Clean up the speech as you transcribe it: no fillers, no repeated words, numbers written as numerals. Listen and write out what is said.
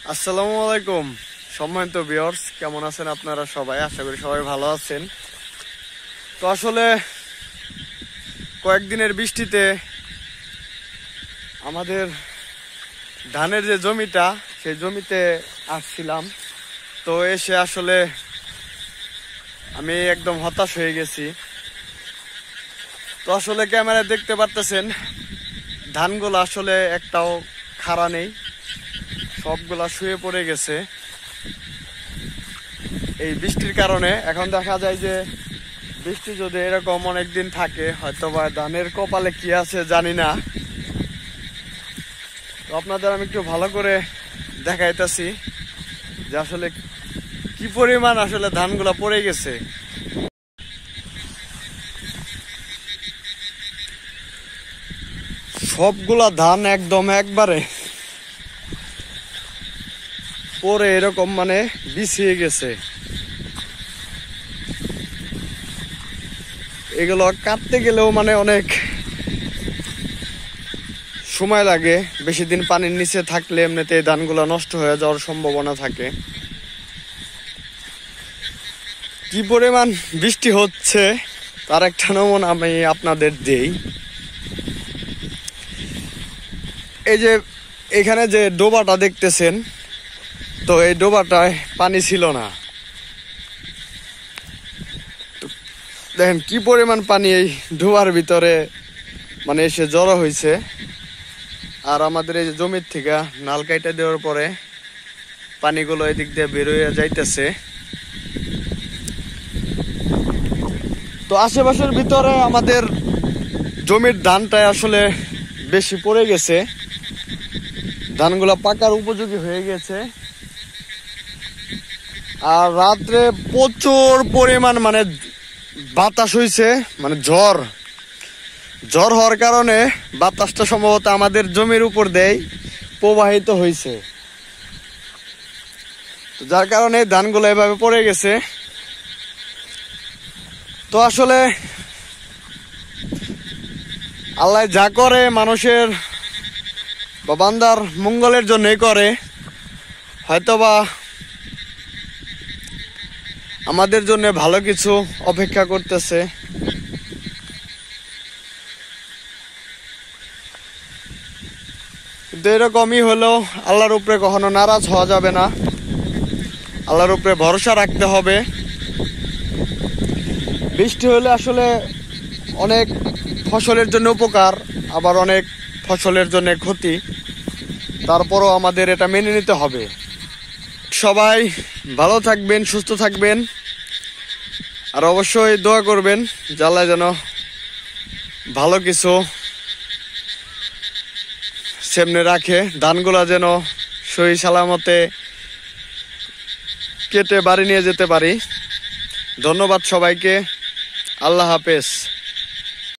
আসসালামু আলাইকুম সম্মানিত ভিউয়ার্স, কেমন আছেন আপনারা সবাই? আশা করি সবাই ভালো আছেন। তো আসলে কয়েকদিনের বৃষ্টিতে আমাদের ধানের যে জমিটা, সেই জমিতে আসছিলাম। তো এসে আসলে আমি একদম হতাশ হয়ে গেছি। তো আসলে ক্যামেরায় দেখতে পারতেছেন ধানগুলো আসলে একটাও খাড়া নেই, সবগুলা শুয়ে পড়ে গেছে এই বৃষ্টির কারণে। এখন দেখা যায় যে বৃষ্টি যদি এরকম অনেকদিন থাকে, হয়তো বা ধানের কপালে কি আছে জানি না। তো আপনাদের আমি একটু ভালো করে দেখাইতেছি যে আসলে কি পরিমাণ আসলে ধানগুলা পড়ে গেছে। সবগুলা ধান একদম একবারে পরে এরকম বিছিয়ে গেছে। এগুলো কাটতে গেলেও অনেক সময় লাগে, বেশি দিন পানির নিচে থাকলে এমনিতে এই ধানগুলো নষ্ট হয়ে যাওয়ার সম্ভাবনা থাকে। কি পরিমাণ বৃষ্টি হচ্ছে তার একটা নমুনা আমি আপনাদের দেই। এই যে এখানে যে ডোবাটা দেখতেছেন, তো এই ডোবাটায় পানি ছিল না। দেখেন কি পরিমাণ পানি এই ডোবার ভিতরে এসে জড়ো হয়েছে। আর আমাদের এই যে জমির থেকে নাল কাইটা দেওয়ার পরে পানিগুলো এদিক দিয়ে বেরোয় যাইতেছে। তো আশেপাশের ভিতরে আমাদের জমির ধানটাই আসলে বেশি পড়ে গেছে, ধানগুলো পাকার উপযোগী হয়ে গেছে। আর রাত্রে প্রচুর পরিমাণ বাতাস হয়েছে, ঝড় হওয়ার কারণে বাতাসটা সম্ভবত আমাদের জমির উপর দেয় প্রবাহিত হয়েছে, যার কারণে ধানগুলো এভাবে পড়ে গেছে। তো আসলে আল্লাহ যা করে মানুষের বা বান্দার মঙ্গলের জন্যই করে। হয়তোবা আমাদের জন্য ভালো কিছু অপেক্ষা করতেছে। কিন্তু এরকমই হলেও আল্লাহর উপরে কখনো নারাজ হওয়া যাবে না, আল্লাহর উপরে ভরসা রাখতে হবে। বৃষ্টি হলে আসলে অনেক ফসলের জন্য উপকার, আবার অনেক ফসলের জন্য ক্ষতি। তারপরও আমাদের এটা মেনে নিতে হবে। সবাই ভালো থাকবেন, সুস্থ থাকবেন, আর অবশ্যই দোয়া করবেন যে আল্লাহ যেন ভালো কিছু সামনে রাখে, ধানগুলা যেন সহি সালামতে কেটে বাড়ি নিয়ে যেতে পারি। ধন্যবাদ সবাইকে। আল্লাহ হাফেজ।